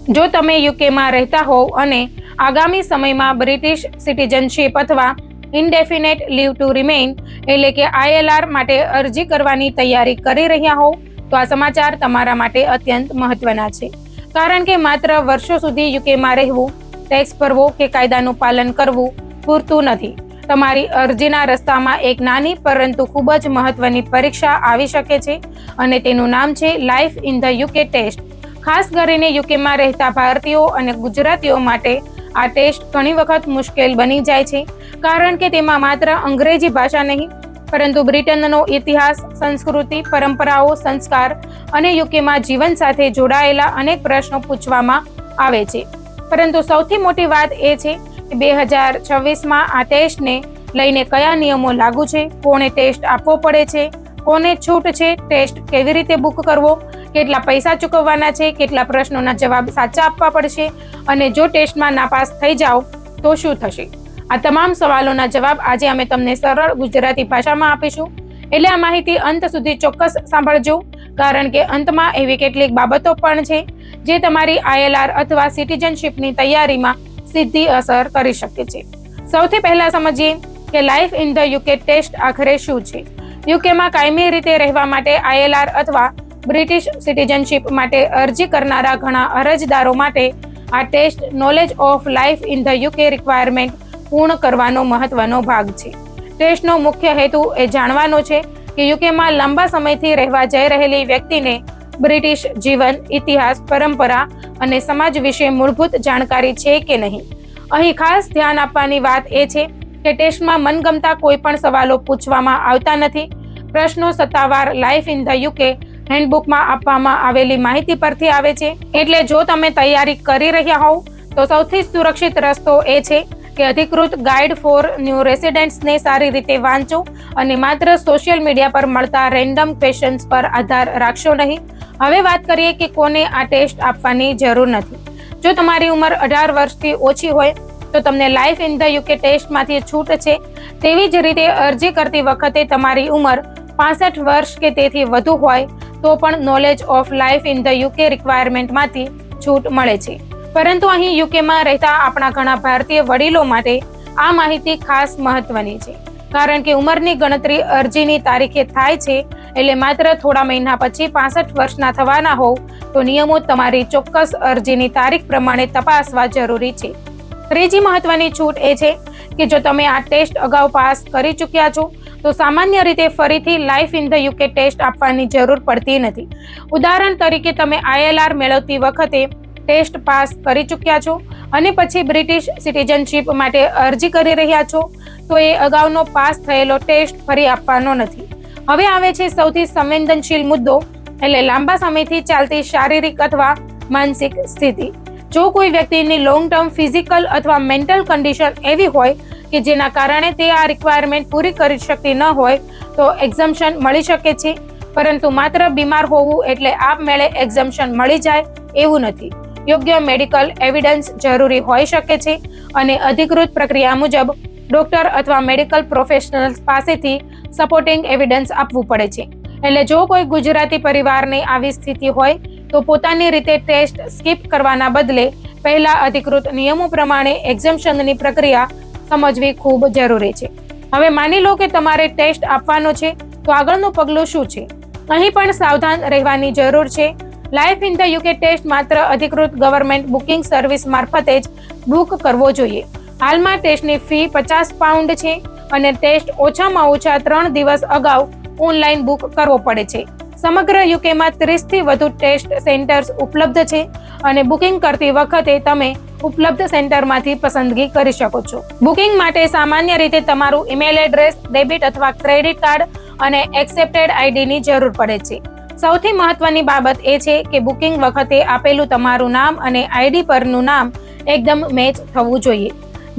જો તમે યુકેમાં રહેતા હોવ અને આગામી સમયમાં બ્રિટિશ સિટીઝનશીપ અથવા ઇન્ડેફિનેટ લીવ ટુ રિમેઇન એટલે કે ILR માટે અરજી કરવાની તૈયારી કરી રહ્યા હોવ તો આ સમાચાર તમારા માટે અત્યંત મહત્વના છે, કારણ કે માત્ર વર્ષો સુધી યુકેમાં રહેવું, ટેક્સ ભરવો કે કાયદાનું પાલન કરવું પૂરતું નથી. તમારી અરજીના રસ્તામાં એક નાની પરંતુ ખૂબ જ મહત્વની પરીક્ષા આવી શકે છે અને તેનું નામ છે life in the UK test. ખાસ કરીને યુકેમાં રહેતા ભારતીયો અને ગુજરાતીઓ માટે આ ટેસ્ટ ઘણી વખત મુશ્કેલ બની જાય છે, કારણ કે તેમાં માત્ર અંગ્રેજી ભાષા નહીં પરંતુ બ્રિટનનો ઇતિહાસ, સંસ્કૃતિ, પરંપરાઓ, સંસ્કાર અને યુકેમાં જીવન સાથે જોડાયેલા અનેક પ્રશ્નો પૂછવામાં આવે છે. પરંતુ સૌથી મોટી વાત એ છે કે 2026માં આ ટેસ્ટને લઈને કયા નિયમો લાગુ છે, કોને ટેસ્ટ આપવો પડે છે, કોને છૂટ છે, ટેસ્ટ કેવી રીતે બુક કરવો, કેટલા પૈસા ચૂકવવાના છે, કેટલા પ્રશ્નોના જવાબ સાચા આપવા પડશે અને જો ટેસ્ટમાં નાપાસ થઈ જાઓ તો શું થશે. આ તમામ સવાલોના જવાબ આજે અમે તમને સરળ ગુજરાતી ભાષામાં આપીશું, એટલે આ માહિતી અંત સુધી ચોક્કસ સાંભળજો, કારણ કે અંતમાં એવી કેટલીક બાબતો પણ છે જે તમારી ILR અથવા સિટીઝનશીપની તૈયારીમાં સીધી અસર કરી શકે છે. સૌથી પહેલા સમજીએ કે life in the UK test આખરે શું છે. યુકેમાં કાયમી રીતે રહેવા માટે ILR અથવા બ્રિટિશ સિટીઝનશીપ માટે અરજી કરનારા ઘણા અરજદારો માટે આ test knowledge of life in the UK requirement પૂર્ણ કરવાનો મહત્વનો ભાગ છે. ટેસ્ટનો મુખ્ય હેતુ એ જાણવાનો છે કે યુકેમાં લાંબા સમયથી રહેવા જઈ રહેલી વ્યક્તિને બ્રિટિશ જીવન, ઇતિહાસ, પરંપરા અને સમાજ વિશે મૂળભૂત જાણકારી છે કે નહીં. અહીં ખાસ ધ્યાન આપવાની વાત એ છે કે ટેસ્ટમાં મનગમતા કોઈ પણ સવાલો પૂછવામાં આવતા નથી. પ્રશ્નો સત્તાવાર લાઈફ ઇન ધ યુકે હેન્ડબુકમાં આપવામાં આવેલી માહિતી પરથી આવે છે. એટલે જો તમે તૈયારી કરી રહ્યા હોવ તો સૌથી સુરક્ષિત રસ્તો એ છે કે અધિકૃત ગાઈડ ફોર ન્યૂ રેસિડેન્ટ્સને સારી રીતે વાંચો અને માત્ર સોશિયલ મીડિયા પર મળતા રેન્ડમ ક્વેશ્ચન્સ પર આધાર રાખશો નહીં. હવે વાત કરીએ કે કોને આ ટેસ્ટ આપવાની જરૂર નથી. જો તમારી ઉંમર 18 વર્ષથી ઓછી હોય તો તમને લાઈફ ઇન ધ યુકે ટેસ્ટમાંથી છૂટ છે. તેવી જ રીતે અરજી કરતી વખતે તમારી ઉંમર 65 વર્ષ કે તેથી વધુ હોય તો પણ knowledge of life in the UK રિક્વાયરમેન્ટમાંથી છૂટ મળે છે. પરંતુ અહીં યુકેમાં રહેતા આપણા ઘણા ભારતીય વડીલો માટે આ માહિતી ખાસ મહત્વની છે, કારણ કે ઉંમરની ગણતરી અરજીની તારીખે થાય છે. એટલે માત્ર થોડા મહિના પછી 65 વર્ષના થવાના હોવ તો નિયમો તમારી ચોક્કસ અરજીની તારીખ પ્રમાણે તપાસવા જરૂરી છે. ત્રીજી મહત્વની છૂટ એ છે કે જો તમે આ ટેસ્ટ અગાઉ પાસ કરી ચૂક્યા છો તો સામાન્ય રીતે ફરીથી life in the UK test આપવાની જરૂર પડતી નથી. ઉદાહરણ તરીકે તમે ILR મેળવતી વખતે ટેસ્ટ પાસ કરી ચૂક્યા છો અને પછી બ્રિટિશ સિટીઝનશીપ માટે અરજી કરી રહ્યા છો તો એ અગાઉનો પાસ થયેલો ટેસ્ટ ફરી આપવાનો નથી. હવે આવે છે સૌથી સંવેદનશીલ મુદ્દો, એટલે લાંબા સમયથી ચાલતી શારીરિક અથવા માનસિક સ્થિતિ. જો કોઈ વ્યક્તિની લોંગ ટર્મ ફિઝિકલ અથવા મેન્ટલ કન્ડિશન એવી હોય કે જેના કારણે તે આ રિક્વાયરમેન્ટ પૂરી કરી શકતી ન હોય તો એક્ઝમ્પશન મળી શકે છે. પરંતુ માત્ર બીમાર હોવું એટલે આપમેળે એક્ઝમ્પશન મળી જાય એવું નથી. યોગ્ય મેડિકલ એવિડન્સ જરૂરી હોઈ શકે છે અને અધિકૃત પ્રક્રિયા મુજબ ડોક્ટર અથવા મેડિકલ પ્રોફેશનલ્સ પાસેથી સપોર્ટિંગ એવિડન્સ આપવું પડે છે. એટલે જો કોઈ ગુજરાતી પરિવારની આવી સ્થિતિ હોય તો પોતાની રીતે ટેસ્ટ સ્કીપ કરવાના બદલે પહેલા અધિકૃત નિયમો પ્રમાણે એક્ઝમ્પશનની પ્રક્રિયા સમજવી ખૂબ જરૂરી છે. હવે માની લો કે તમારે ટેસ્ટ આપવાનો છે તો આગળનું પગલું શું છે? અહીં પણ સાવધાન રહેવાની જરૂર છે. Life in the UK test માત્ર અધિકૃત ગવર્મેન્ટ બુકિંગ સર્વિસ મારફતે જ બુક કરવો જોઈએ. હાલમાં ટેસ્ટની ફી £50 છે અને ટેસ્ટ ઓછામાં ઓછા 3 દિવસ અગાઉ ઓનલાઈન બુક કરવો પડે છે. સમગ્ર યુકેમાં 30 થી વધુ ટેસ્ટ સેન્ટર્સ ઉપલબ્ધ છે અને બુકિંગ કરતી વખતે તમે ઉપલબ્ધ સેન્ટરમાંથી પસંદગી કરી શકો છો. બુકિંગ માટે સામાન્ય રીતે તમારું ઈમેલ એડ્રેસ, ડેબિટ અથવા ક્રેડિટ કાર્ડ અને એક્સેપ્ટેડ આઈડીની જરૂર પડે છે. સૌથી મહત્વની બાબત એ છે કે બુકિંગ વખતે આપેલું તમારું નામ અને આઈડી પરનું નામ એકદમ મેચ થવું જોઈએ.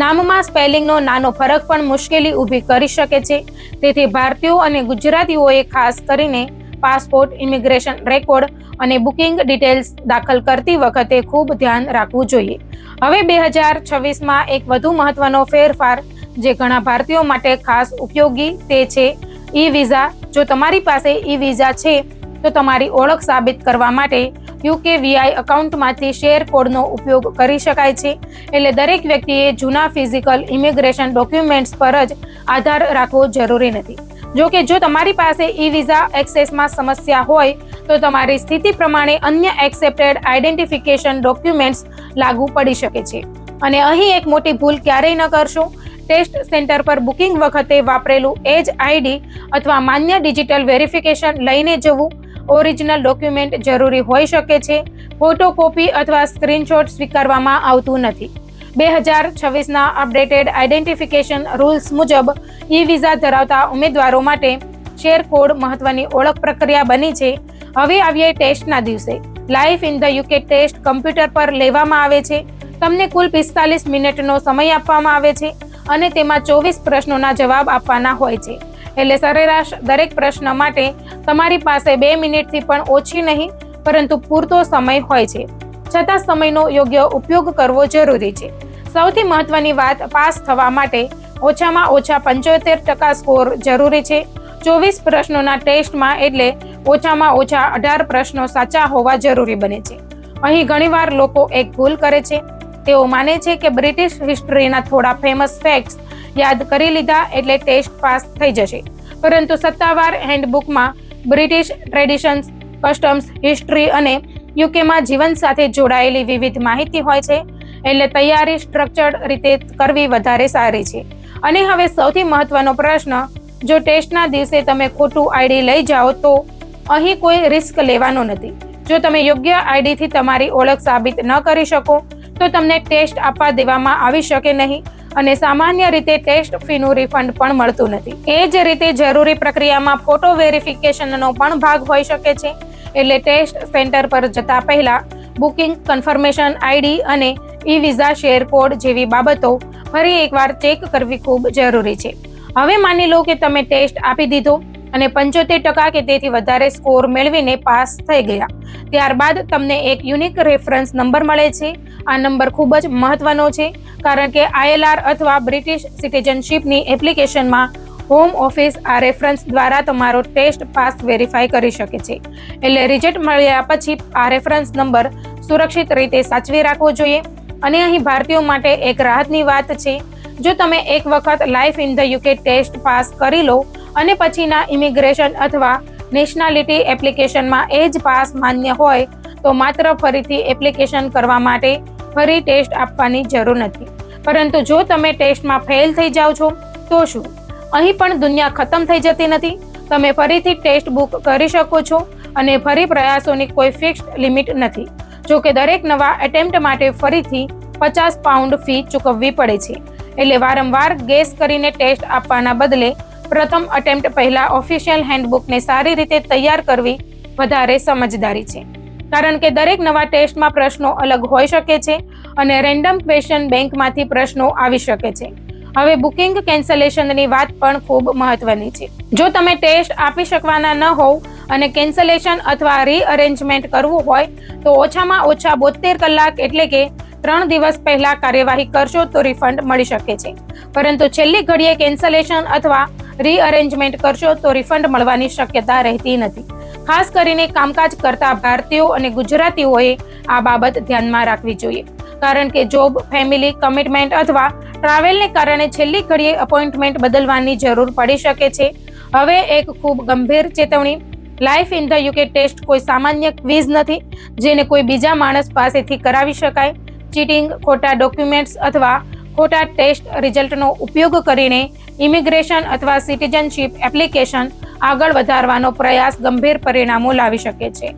નામમાં સ્પેલિંગનો નાનો ફરક પણ મુશ્કેલી ઊભી કરી શકે છે. તેથી ભારતીયો અને ગુજરાતીઓએ ખાસ કરીને પાસપોર્ટ, ઇમિગ્રેશન રેકોર્ડ અને બુકિંગ ડિટેલ્સ દાખલ કરતી વખતે ખૂબ ધ્યાન રાખવું જોઈએ. હવે 2026માં એક વધુ મહત્વનો ફેરફાર જે ઘણા ભારતીયો માટે ખાસ ઉપયોગી તે છે ઈ વિઝા. જો તમારી પાસે ઈ વિઝા છે તો તમારી ઓળખ સાબિત કરવા માટે UKVI એકાઉન્ટમાંથી શેર કોડનો ઉપયોગ કરી શકાય છે. એટલે દરેક વ્યક્તિએ જૂના ફિઝિકલ ઇમિગ્રેશન ડોક્યુમેન્ટ્સ પર જ આધાર રાખવો જરૂરી નથી. જો કે જો તમારી પાસે ઈ-વિઝા એક્સેસમાં સમસ્યા હોય તો તમારી સ્થિતિ પ્રમાણે અન્ય એક્સેપ્ટેડ આઈડેન્ટિફિકેશન ડોક્યુમેન્ટ્સ લાગુ પડી શકે છે. અને અહીં એક મોટી ભૂલ ક્યારેય ન કરશો. ટેસ્ટ સેન્ટર પર બુકિંગ વખતે વાપરેલું એજ આઈડી અથવા માન્ય ડિજિટલ વેરિફિકેશન લઈને જવું. ઓરિજિનલ ડોક્યુમેન્ટ જરૂરી હોઈ શકે છે. ફોટોકોપી અથવા સ્ક્રીનશોટ સ્વીકારવામાં આવતું નથી. 2026ના અપડેટેડ આઈડેન્ટિફિકેશન રૂલ્સ મુજબ ઈ-વિઝા ધરાવતા ઉમેદવારો માટે શેર કોડ મહત્વની ઓળખ પ્રક્રિયા બની છે. હવે આવીએ ટેસ્ટના દિવસે. Life in the UK test computer પર લેવામાં આવે છે. તમને કુલ 45 મિનિટનો સમય આપવામાં આવે છે અને તેમાં 24 પ્રશ્નોના જવાબ આપવાના હોય છે. એટલે સરેરાશ દરેક પ્રશ્ન માટે તમારી પાસે 2 મિનિટથી પણ ઓછી નહીં પરંતુ પૂરતો સમય હોય છે. છતાં સમયનો યોગ્ય ઉપયોગ કરવો જરૂરી છે. સૌથી મહત્વની વાત, પાસ થવા માટે ઓછામાં ઓછા 75% સ્કોર જરૂરી છે 24 પ્રશ્નોના ટેસ્ટમાં. એટલે ઓછામાં ઓછા 18 પ્રશ્નો સાચા હોવા જરૂરી બને છે. અહીં ઘણીવાર લોકો એક ભૂલ કરે છે. તેઓ માને છે કે બ્રિટિશ હિસ્ટ્રીના થોડા ફેમસ ફેક્ટ્સ યાદ કરી લીધા એટલે ટેસ્ટ પાસ થઈ જશે. પરંતુ સત્તાવાર હેન્ડબુકમાં બ્રિટિશ ટ્રેડિશન્સ, કસ્ટમ્સ, હિસ્ટ્રી અને યુકેમાં જીવન સાથે જોડાયેલી વિવિધ માહિતી હોય છે. એટલે તૈયારી સ્ટ્રક્ચર્ડ રીતે કરવી વધારે સારી છે. અને હવે સૌથી મહત્વનો પ્રશ્ન, જો ટેસ્ટના દિવસે તમે ખોટું આઈડી લઈ જાઓ તો અહીં કોઈ રિસ્ક લેવાનો નથી. જો તમે યોગ્ય આઈડીથી તમારી ઓળખ સાબિત ન કરી શકો તો તમને ટેસ્ટ આપવા દેવામાં આવી શકે નહીં અને સામાન્ય રીતે ટેસ્ટ ફીનું રિફંડ પણ મળતું નથી. એ જ રીતે જરૂરી પ્રક્રિયામાં ફોટો વેરિફિકેશનનો પણ ભાગ હોઈ શકે છે. એટલે ટેસ્ટ સેન્ટર પર જતા પહેલા બુકિંગ કન્ફર્મેશન, આઈડી અને ઈ-વિઝા શેર કોડ જેવી બાબતો ફરી એકવાર ચેક કરવી ખૂબ જરૂરી છે. હવે માની લો કે તમે ટેસ્ટ આપી દીધો અને 75% કે તેથી વધારે સ્કોર મેળવીને પાસ થઈ ગયા. ત્યારબાદ તમને એક યુનિક રેફરન્સ નંબર મળે છે. આ નંબર ખૂબ જ મહત્વનો છે કારણ કે ILR અથવા બ્રિટિશ સિટીઝનશીપની એપ્લિકેશનમાં હોમ ઓફિસ આ રેફરન્સ દ્વારા તમારો ટેસ્ટ પાસ વેરીફાઈ કરી શકે છે. એટલે રિઝલ્ટ મળ્યા પછી આ રેફરન્સ નંબર સુરક્ષિત રીતે સાચવી રાખવો જોઈએ. અને અહીં ભારતીયો માટે એક રાહતની વાત છે. જો તમે એક વખત life in the UK test pass કરી લો અને પછીના ઇમિગ્રેશન અથવા નેશનાલિટી એપ્લિકેશનમાં એ જ પાસ માન્ય હોય તો માત્ર ફરીથી એપ્લિકેશન કરવા માટે ફરી ટેસ્ટ આપવાની જરૂર નથી. પરંતુ જો તમે ટેસ્ટમાં ફેલ થઈ જાઓ છો તો શું? અહીં પણ દુનિયા ખતમ થઈ જતી નથી. તમે ફરીથી ટેસ્ટ બુક કરી શકો છો અને ફરી પ્રયાસોની કોઈ ફિક્સ્ડ લિમિટ નથી. જો કે દરેક નવા એટેમ્પ્ટ માટે ફરીથી £50 ફી ચૂકવવી પડે છે. એટલે વારંવાર ગેસ કરીને ટેસ્ટ આપવાના બદલે પ્રથમ અટેમ્પ્ટ પહેલા ઓફિશિયલ હેન્ડબુકને સારી રીતે તૈયાર કરવી વધારે સમજદારી છે. કારણ કે દરેક નવા ટેસ્ટમાં પ્રશ્નો અલગ હોઈ શકે છે અને રેન્ડમ ક્વેશ્ચન બેંકમાંથી પ્રશ્નો આવી શકે છે. હવે બુકિંગ કેન્સલેશનની વાત પણ ખૂબ મહત્વની છે. જો તમે ટેસ્ટ આપી શકવાના ન હોવ અને કેન્સલેશન અથવા રીઅરેન્જમેન્ટ કરવું હોય તો ઓછામાં ઓછા 72 કલાક એટલે કે 3 દિવસ પહેલા કાર્યવાહી કરશો તો રિફંડ મળી શકે છે. પરંતુ છેલ્લી ઘડીએ કેન્સલેશન અથવા રીઅરેન્જમેન્ટ કરશો તો રિફંડ મળવાની શક્યતા રહેતી નથી. ખાસ કરીને કામકાજ કરતા ભારતીયો અને ગુજરાતીઓએ આ બાબત ધ્યાનમાં રાખવી જોઈએ. કારણ કે જોબ, ફેમિલી કમિટમેન્ટ અથવા ટ્રાવેલને કારણે છેલ્લી ઘડીએ અપોઇન્ટમેન્ટ બદલવાની જરૂર પડી શકે છે. હવે એક ખૂબ ગંભીર ચેતવણી, life in the UK test કોઈ સામાન્ય ક્વિઝ નથી જેને કોઈ બીજા માણસ પાસેથી કરાવી શકાય. ચીટિંગ, ખોટા ડોક્યુમેન્ટ્સ અથવા ખોટા ટેસ્ટ રિઝલ્ટનો ઉપયોગ કરીને ઇમિગ્રેશન અથવા સિટીઝનશીપ એપ્લિકેશન આગળ વધારવાનો પ્રયાસ ગંભીર પરિણામો લાવી શકે છે.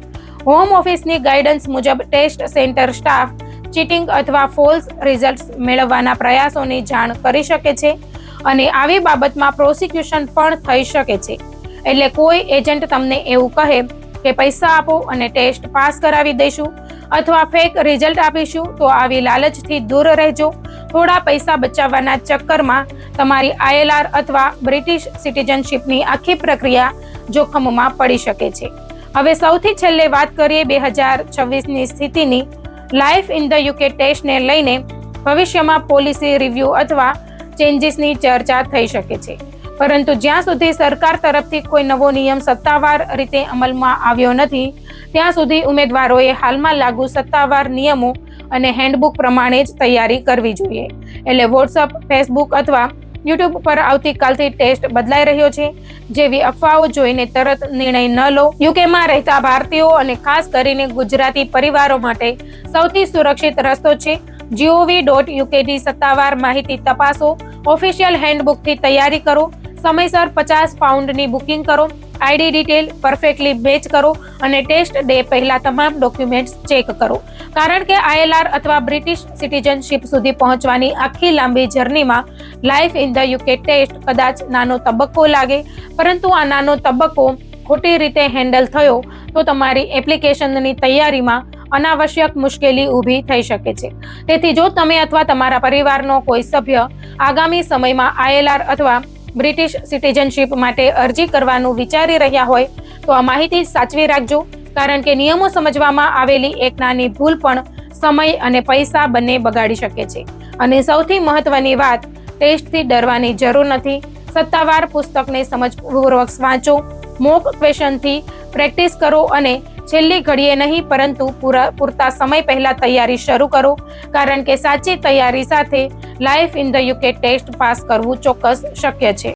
હોમ ઓફિસની ગાઈડન્સ મુજબ ટેસ્ટ સેન્ટર સ્ટાફ ચીટિંગ અથવા ફોલ્સ રિઝલ્ટ્સ મેળવવાના પ્રયાસોની જાણ કરી શકે છે અને આવી બાબતમાં પ્રોસિક્યુશન પણ થઈ શકે છે. એટલે કોઈ એજન્ટ તમને એવું કહે કે પૈસા આપો અને ટેસ્ટ પાસ કરાવી દઈશું અથવા ફેક રિઝલ્ટ આપીશું તો આવી લાલચથી દૂર રહેજો. થોડા પૈસા બચાવવાના ચક્કરમાં તમારી ILR અથવા બ્રિટિશ સિટીઝનશીપની આખી પ્રક્રિયા જોખમમાં પડી શકે છે. હવે સૌથી છેલ્લે વાત કરીએ 2026ની સ્થિતિની. લાઈફ ઇન ધ યુકે ટેસ્ટને લઈને ભવિષ્યમાં પોલિસી રિવ્યૂ અથવા ચેન્જીસની ચર્ચા થઈ શકે છે. પરંતુ જ્યાં સુધી સરકાર તરફથી કોઈ નવો નિયમ સત્તાવાર રીતે અમલમાં આવ્યો નથી ત્યાં સુધી ઉમેદવારોએ હાલમાં લાગુ સત્તાવાર નિયમો અને હેન્ડબુક પ્રમાણે જ તૈયારી કરવી જોઈએ. એટલે વોટ્સઅપ, ફેસબુક અથવા યુટ્યુબ પર આવતીકાલથી ટેસ્ટ બદલાઈ રહ્યો છે જેવી અફવાઓ જોઈને તરત નિર્ણય ન લો. યુકેમાં રહેતા ભારતીયો અને ખાસ કરીને ગુજરાતી પરિવારો માટે સૌથી સુરક્ષિત રસ્તો છે gov.uk ની સત્તાવાર માહિતી તપાસો, ઓફિશિયલ હેન્ડબુકથી તૈયારી કરો, સમયસર £50ની બુકિંગ કરો, આઈડી ડિટેલ પરફેક્ટલી મેચ કરો અને ટેસ્ટ ડે પહેલા તમામ ડોક્યુમેન્ટ્સ ચેક કરો. કારણ કે ILR અથવા બ્રિટિશ સિટીઝનશીપ સુધી પહોંચવાની આખી લાંબી જર્નીમાં life in the UK test કદાચ નાનો તબક્કો લાગે, પરંતુ આ નાનો તબક્કો ખોટી રીતે હેન્ડલ થયો તો તમારી એપ્લિકેશનની તૈયારીમાં અનાવશ્યક મુશ્કેલી ઊભી થઈ શકે છે. તેથી જો તમે અથવા તમારા પરિવારનો કોઈ સભ્ય આગામી સમયમાં ILR અથવા બ્રિટિશ સિટીઝનશીપ માટે અરજી કરવાનું વિચારી રહ્યા હોય તો આ માહિતી સાચવી રાખજો, કારણ કે નિયમો સમજવામાં આવેલી એક નાની ભૂલ પણ સમય અને પૈસા બંને બગાડી શકે છે. અને સૌથી મહત્વની વાત, ટેસ્ટથી ડરવાની જરૂર નથી. સત્તાવાર પુસ્તકને સમજપૂર્વક વાંચો, મોક ક્વેશ્ચનથી પ્રેક્ટિસ કરો અને છેલ્લી ઘડીએ નહીં પરંતુ પૂરતા સમય પહેલા તૈયારી શરૂ કરો, કારણ કે સાચી તૈયારી સાથે life in the UK test pass કરવું ચોક્કસ શક્ય છે.